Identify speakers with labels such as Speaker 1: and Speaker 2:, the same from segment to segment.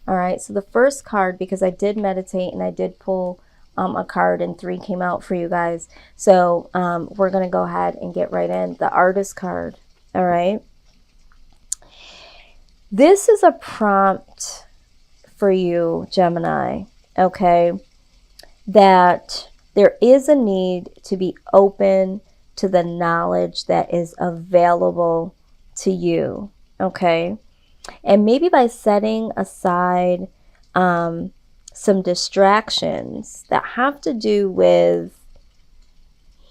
Speaker 1: All right, so the first card, because I did meditate and I did pull a card and 3 came out for you guys. So we're going to go ahead and get right in. The Artist card. All right. This is a prompt for you, Gemini. Okay. That there is a need to be open to the knowledge that is available to you. Okay. And maybe by setting aside some distractions that have to do with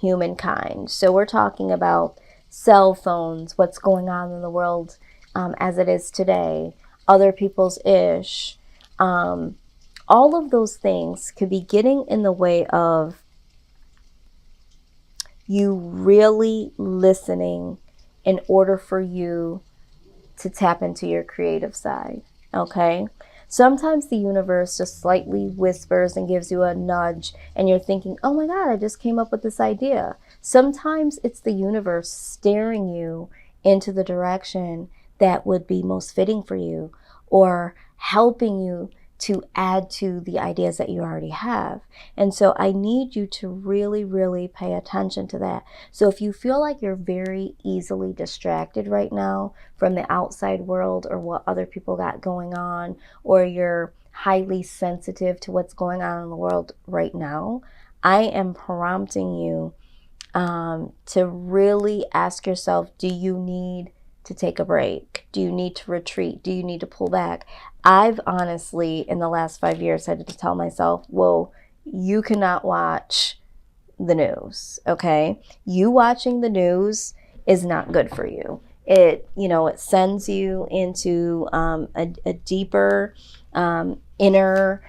Speaker 1: humankind. So we're talking about cell phones, what's going on in the world as it is today, other people's ish. All of those things could be getting in the way of you really listening in order for you to tap into your creative side. Okay. Sometimes the universe just slightly whispers and gives you a nudge and you're thinking, oh my God, I just came up with this idea. Sometimes it's the universe steering you into the direction that would be most fitting for you, or helping you to add to the ideas that you already have. And so I need you to really, really pay attention to that. So if you feel like you're very easily distracted right now from the outside world or what other people got going on, or you're highly sensitive to what's going on in the world right now, I am prompting you to really ask yourself, do you need to take a break? Do you need to retreat? Do you need to pull back? I've honestly, in the last 5 years, had to tell myself, whoa, you cannot watch the news, okay? You watching the news is not good for you. It sends you into a deeper inner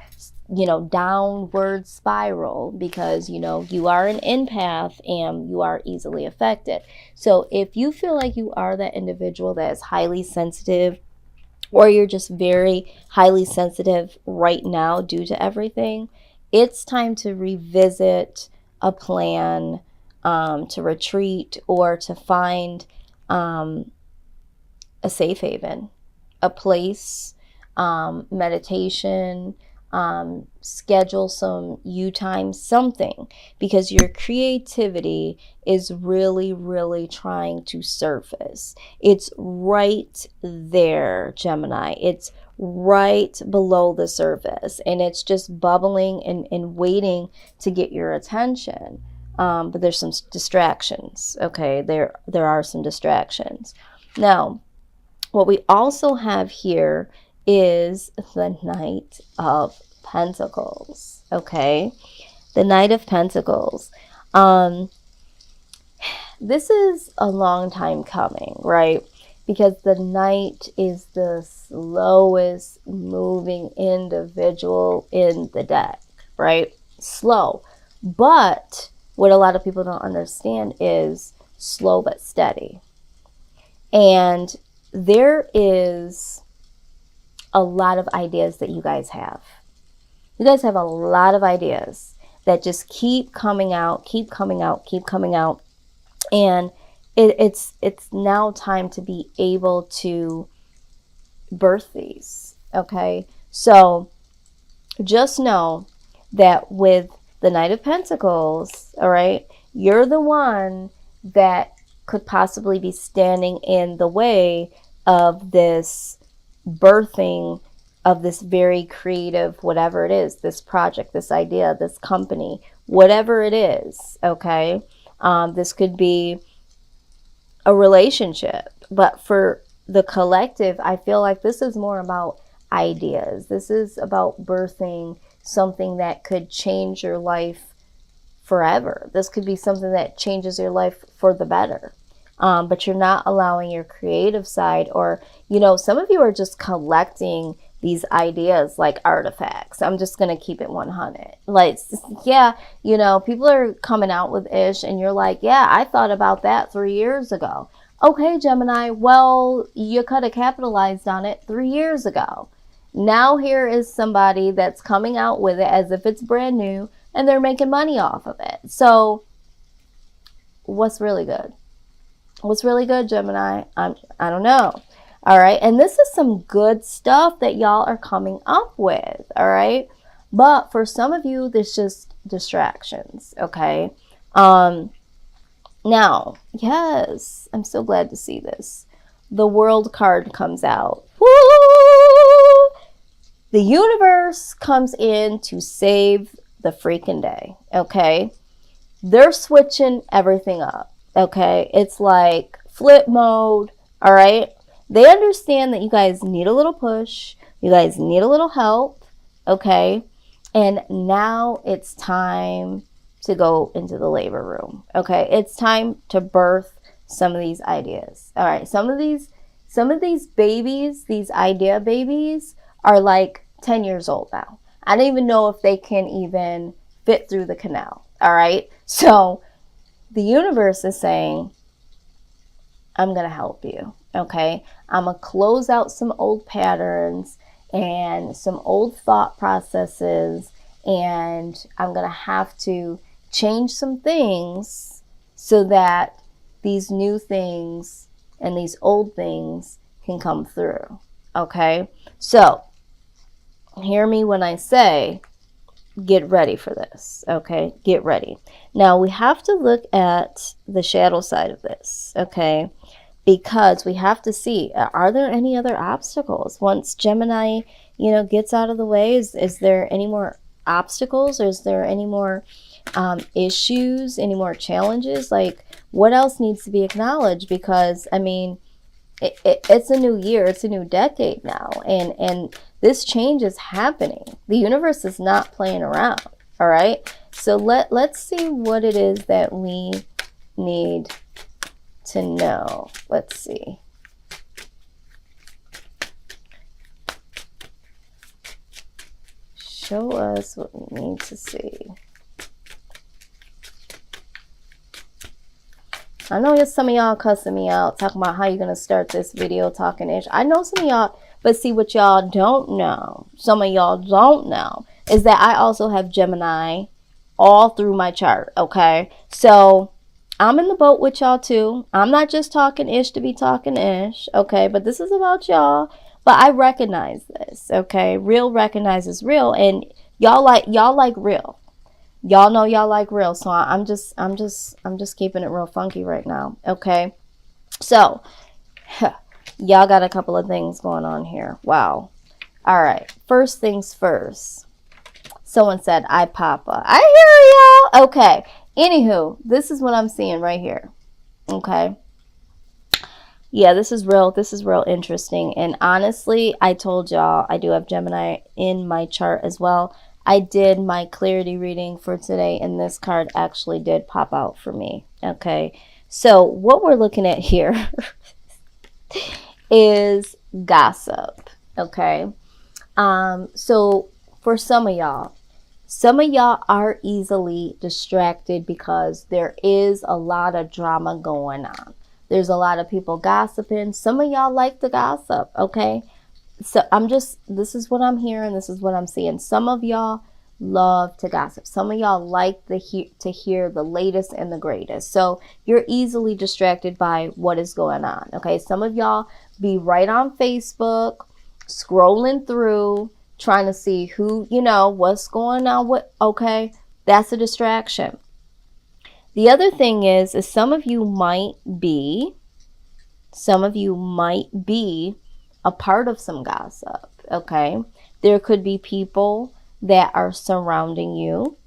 Speaker 1: downward spiral, because you are an empath and you are easily affected. So if you feel like you are that individual that is highly sensitive, or you're just very highly sensitive right now due to everything, it's time to revisit a plan to retreat, or to find a safe haven, a place, meditation, schedule some you time, something, because your creativity is really, really trying to surface. It's right there, Gemini. It's right below the surface, and it's just bubbling and waiting to get your attention. But there's some distractions. Okay, there are some distractions. Now, what we also have here is the Knight of Pentacles. Okay, the Knight of Pentacles. This is a long time coming, right? Because the Knight is the slowest moving individual in the deck, right? Slow. But what a lot of people don't understand is slow but steady. And there is a lot of ideas that you guys have. You guys have a lot of ideas that just keep coming out, keep coming out, keep coming out. And it's now time to be able to birth these. Okay. So just know that with the Knight of Pentacles, all right, you're the one that could possibly be standing in the way of this birthing of this very creative, whatever it is, this project, this idea, this company, whatever it is. Okay. This could be a relationship, but for the collective, I feel like this is more about ideas. This is about birthing something that could change your life forever. This could be something that changes your life for the better. But you're not allowing your creative side, or, some of you are just collecting these ideas like artifacts. I'm just going to keep it 100. Like, yeah, people are coming out with ish and you're like, yeah, I thought about that 3 years ago. Okay, Gemini, well, you could have capitalized on it 3 years ago. Now here is somebody that's coming out with it as if it's brand new and they're making money off of it. So what's really good? What's really good, Gemini? I don't know. All right. And this is some good stuff that y'all are coming up with. All right. But for some of you, there's just distractions. Okay. Now, yes, I'm so glad to see this. The World card comes out. Woo! The universe comes in to save the freaking day. Okay. They're switching everything up. Okay. It's like flip mode. All right. They understand that you guys need a little push. You guys need a little help. Okay. And now it's time to go into the labor room. Okay. It's time to birth some of these ideas. All right. Some of these babies, these idea babies, are like 10 years old now. I don't even know if they can even fit through the canal. All right. So the universe is saying, I'm going to help you. Okay. I'm going to close out some old patterns and some old thought processes. And I'm going to have to change some things so that these new things and these old things can come through. Okay. So hear me when I say, get ready for this. Okay. Get ready. Now we have to look at the shadow side of this. Okay. Because we have to see, are there any other obstacles once Gemini, gets out of the way? Is there any more obstacles, or is there any more issues, any more challenges? Like, what else needs to be acknowledged? Because I mean, it's a new year, it's a new decade now, and this change is happening. The universe is not playing around. All right. So let's see what it is that we need to know. Let's see. Show us what we need to see. I know some of y'all cussing me out, talking about how you're going to start this video talking ish. I know some of y'all, but see, what y'all don't know, some of y'all don't know, is that I also have Gemini all through my chart. Okay. So I'm in the boat with y'all too. I'm not just talking ish to be talking ish, okay? But this is about y'all. But I recognize this, okay? Real recognizes real, and y'all like real. Y'all know y'all like real, so I'm just keeping it real funky right now, okay? So, y'all got a couple of things going on here. Wow. All right. First things first. Someone said, "I Papa." I hear y'all. Okay. Anywho, this is what I'm seeing right here. Okay. Yeah, this is real interesting. And honestly, I told y'all I do have Gemini in my chart as well. I did my clarity reading for today, and this card actually did pop out for me. Okay. So what we're looking at here is gossip. Okay. So for some of y'all are easily distracted because there is a lot of drama going on. There's a lot of people gossiping. Some of y'all like the gossip, okay? So this is what I'm hearing. This is what I'm seeing. Some of y'all love to gossip. Some of y'all like to hear the latest and the greatest. So you're easily distracted by what is going on, okay? Some of y'all be right on Facebook, scrolling through, trying to see who, what's going on. Okay, that's a distraction. The other thing is some of you might be a part of some gossip, okay? There could be people that are surrounding you,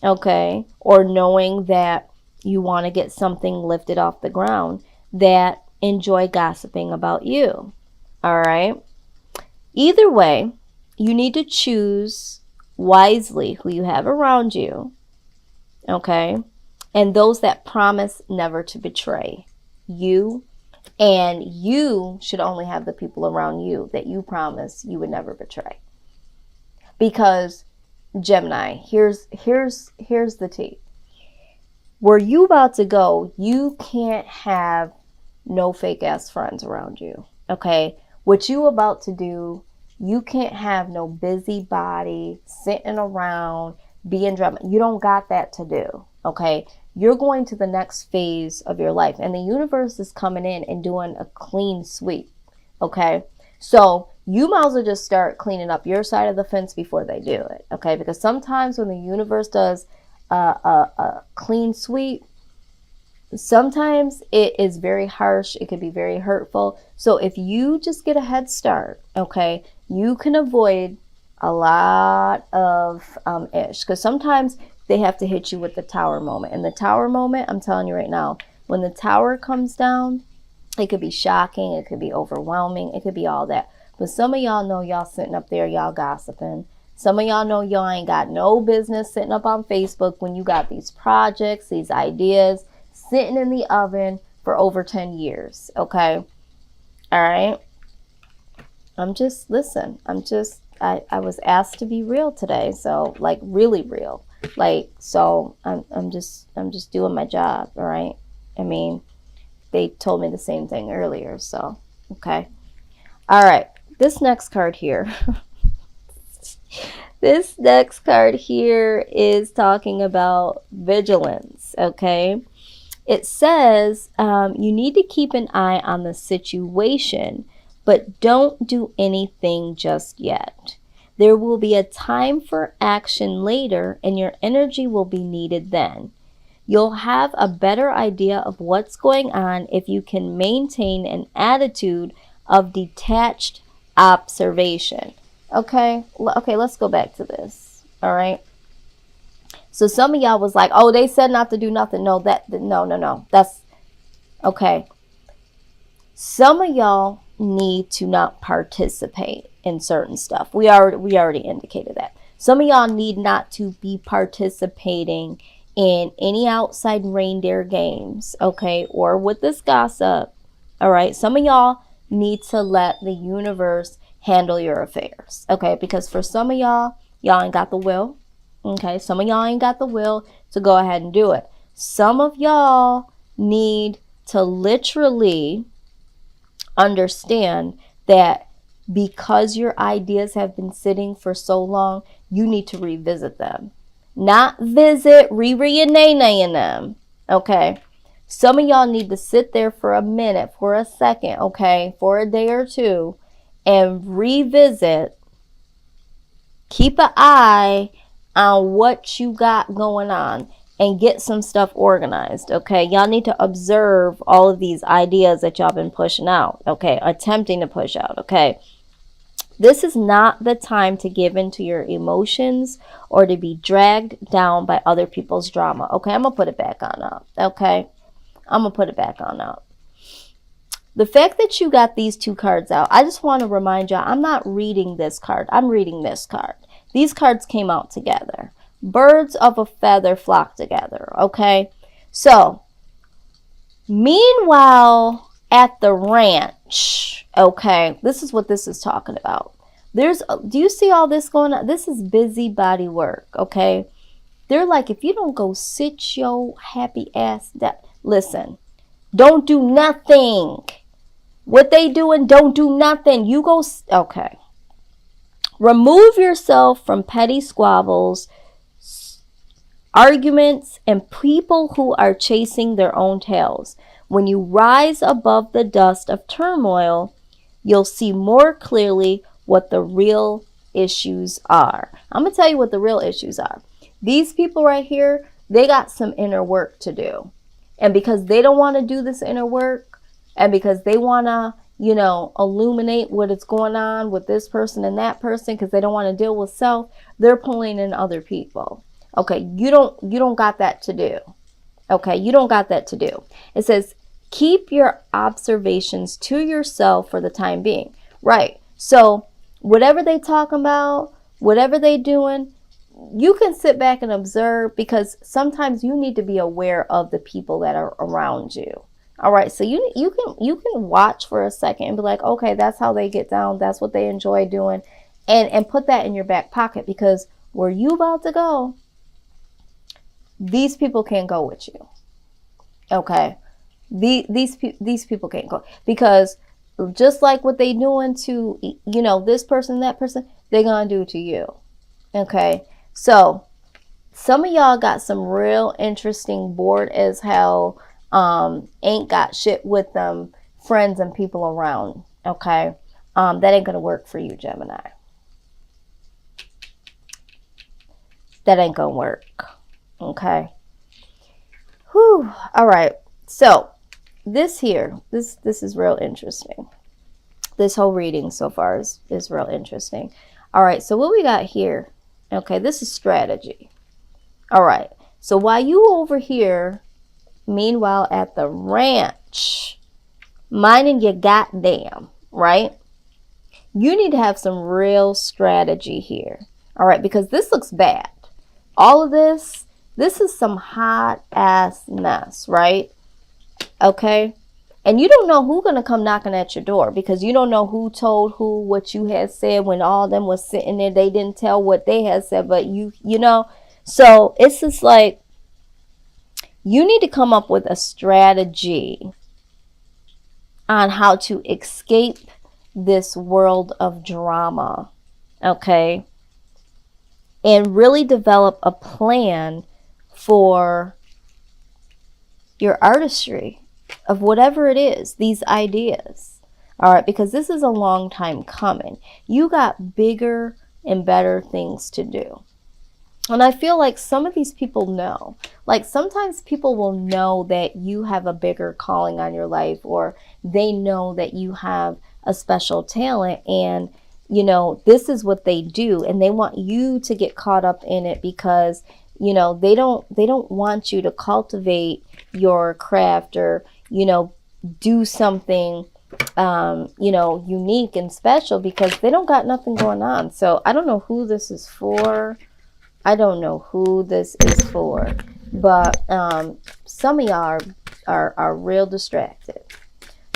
Speaker 1: okay? Or knowing that you want to get something lifted off the ground that enjoy gossiping about you, all right? Either way, you need to choose wisely who you have around you, okay? And those that promise never to betray you. And you should only have the people around you that you promise you would never betray. Because Gemini, here's the tea. Where you about to go, you can't have no fake ass friends around you, okay? What you about to do, you can't have no busybody sitting around being drama. You don't got that to do, okay? You're going to the next phase of your life, and the universe is coming in and doing a clean sweep. Okay, so you might as well just start cleaning up your side of the fence before they do it. Okay, because sometimes when the universe does a clean sweep, sometimes it is very harsh. It can be very hurtful. So if you just get a head start, okay, you can avoid a lot of ish. Because sometimes they have to hit you with the tower moment. And the tower moment, I'm telling you right now, when the tower comes down, it could be shocking. It could be overwhelming. It could be all that. But some of y'all know y'all sitting up there, y'all gossiping. Some of y'all know y'all ain't got no business sitting up on Facebook when you got these projects, these ideas sitting in the oven for over 10 years. Okay. All right. I was asked to be real today. So like really real. Like, so I'm just doing my job. All right. I mean, they told me the same thing earlier. So, okay. All right. This next card here. This next card here is talking about vigilance. Okay. It says you need to keep an eye on the situation, but don't do anything just yet. There will be a time for action later, and your energy will be needed then. You'll have a better idea of what's going on if you can maintain an attitude of detached observation. Okay, let's go back to this. All right. So some of y'all was like, oh, they said not to do nothing. No, no. That's okay. Some of y'all need to not participate in certain stuff. We already indicated that. Some of y'all need not to be participating in any outside reindeer games, okay, or with this gossip. All right. Some of y'all need to let the universe handle your affairs. Okay, because for some of y'all ain't got the will. Okay, some of y'all ain't got the will to go ahead and do it. Some of y'all need to literally understand that because your ideas have been sitting for so long, you need to revisit them. Not visit, re-nay in them. Okay. Some of y'all need to sit there for a minute, for a second, okay, for a day or two, and revisit. Keep an eye on what you got going on and get some stuff organized. Okay, y'all need to observe all of these ideas that y'all been pushing out. Okay, attempting to push out. Okay, this is not the time to give in to your emotions or to be dragged down by other people's drama. Okay, I'm gonna put it back on up. Okay, I'm gonna put it back on up. The fact that you got these two cards out, I just want to remind y'all, I'm not reading this card. I'm reading this card. These cards came out together. Birds of a feather flock together, okay? So, meanwhile, at the ranch, okay, this is what this is talking about. Do you see all this going on? This is busybody work, okay? They're like, if you don't go sit your happy ass down, listen, don't do nothing. What they doing, don't do nothing. You go, okay. Remove yourself from petty squabbles, arguments, and people who are chasing their own tails. When you rise above the dust of turmoil, you'll see more clearly what the real issues are. I'm going to tell you what the real issues are. These people right here, they got some inner work to do. And because they don't want to do this inner work, and because they want to, illuminate what is going on with this person and that person, because they don't want to deal with self, they're pulling in other people. Okay, you don't got that to do. Okay, you don't got that to do. It says, keep your observations to yourself for the time being. Right. So whatever they talking about, whatever they doing, you can sit back and observe, because sometimes you need to be aware of the people that are around you. All right, so you can watch for a second and be like, okay, that's how they get down. That's what they enjoy doing, and put that in your back pocket, because where you about to go, these people can't go with you. Okay, these people can't go, because just like what they doing to this person, that person, they're gonna do to you. Okay, so some of y'all got some real interesting, bored as hell, ain't got shit with them friends and people around. Okay. That ain't going to work for you, Gemini. That ain't going to work. Okay. Whew. All right. So this here, this is real interesting. This whole reading so far is real interesting. All right. So what we got here? Okay. This is strategy. All right. So while you over here, meanwhile at the ranch, minding your goddamn, right? You need to have some real strategy here. All right. Because this looks bad. All of this is some hot ass mess, right? Okay. And you don't know who's going to come knocking at your door, because you don't know who told who what you had said when all of them was sitting there. They didn't tell what they had said, but you know. So it's just like, you need to come up with a strategy on how to escape this world of drama. Okay. And really develop a plan for your artistry of whatever it is, these ideas. All right, because this is a long time coming. You got bigger and better things to do. And I feel like some of these people know. Like sometimes people will know that you have a bigger calling on your life, or they know that you have a special talent, and you know, this is what they do, and they want you to get caught up in it, because you know, they don't want you to cultivate your craft, or you know, do something you know, unique and special, because they don't got nothing going on. So I don't know who this is for. I don't know who this is for, but some of y'all are real distracted.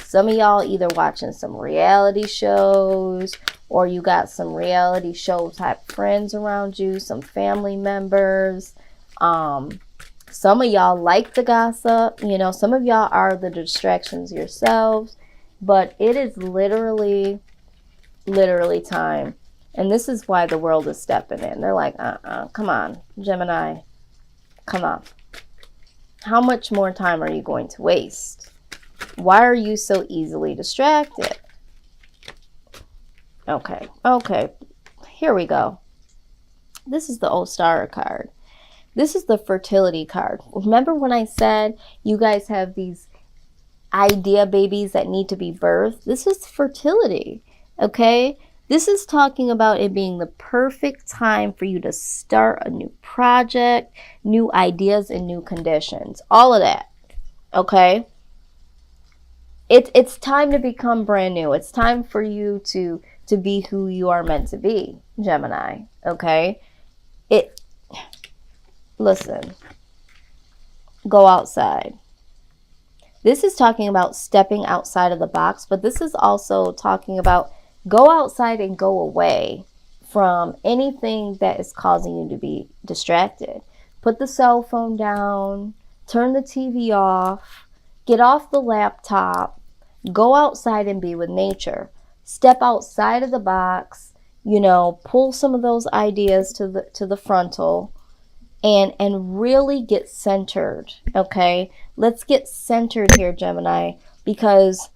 Speaker 1: Some of y'all either watching some reality shows, or you got some reality show type friends around you, some family members. Some of y'all like the gossip. You know, some of y'all are the distractions yourselves. But it is literally time. And this is why the world is stepping in. They're like, come on, Gemini, come on. How much more time are you going to waste? Why are you so easily distracted? Okay. Here we go. This is the Ostara card. This is the fertility card. Remember when I said you guys have these idea babies that need to be birthed? This is fertility, okay? This is talking about it being the perfect time for you to start a new project, new ideas, and new conditions. All of that, okay? It's time to become brand new. It's time for you to be who you are meant to be, Gemini, okay? Listen, go outside. This is talking about stepping outside of the box, but this is also talking about go outside and go away from anything that is causing you to be distracted. Put the cell phone down, turn the TV off, get off the laptop, go outside and be with nature. Step outside of the box, you know, pull some of those ideas to the frontal, and really get centered, okay? Let's get centered here, Gemini, because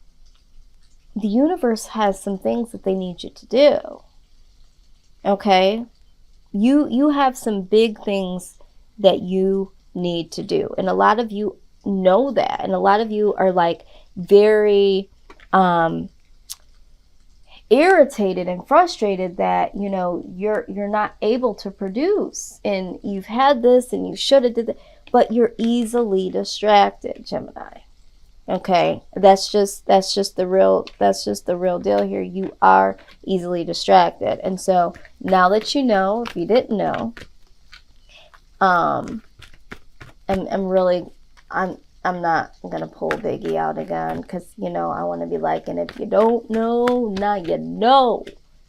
Speaker 1: the universe has some things that they need you to do, okay? You have some big things that you need to do, and a lot of you know that, and a lot of you are like very irritated and frustrated that, you know, you're not able to produce, and you've had this and you should have did that, but you're easily distracted, Gemini. Okay, that's just the real deal here. You are easily distracted. And so now that you know, if you didn't know, I'm not gonna pull Biggie out again, because you know I want to be like, and if you don't know, now you know.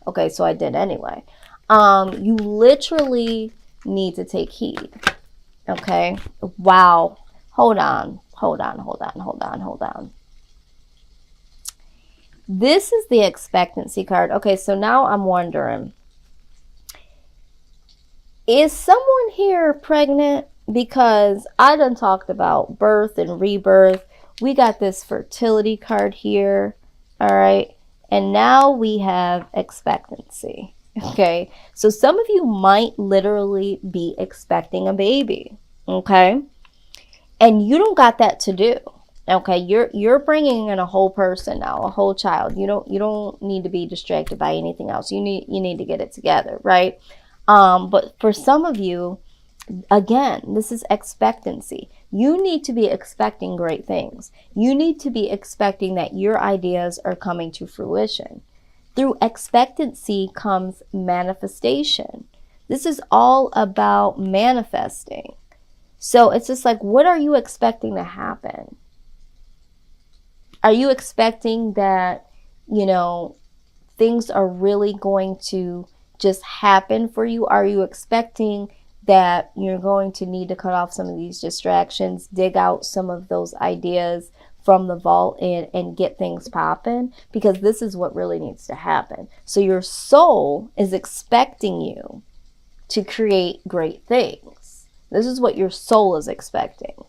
Speaker 1: Okay, so I did anyway. You literally need to take heed. Okay. Wow. Hold on. This is the expectancy card. Okay, so now I'm wondering, is someone here pregnant? Because I done talked about birth and rebirth. We got this fertility card here. All right. And now we have expectancy. Okay. So some of you might literally be expecting a baby. Okay. And you don't got that to do. Okay, you're bringing in a whole person now, a whole child. You don't need to be distracted by anything else. You need to get it together, right? But for some of you, again, this is expectancy. You need to be expecting great things. You need to be expecting that your ideas are coming to fruition. Through expectancy comes manifestation. This is all about manifesting. So it's just like, what are you expecting to happen? Are you expecting that, things are really going to just happen for you? Are you expecting that you're going to need to cut off some of these distractions, dig out some of those ideas from the vault and get things popping? Because this is what really needs to happen. So your soul is expecting you to create great things. This is what your soul is expecting.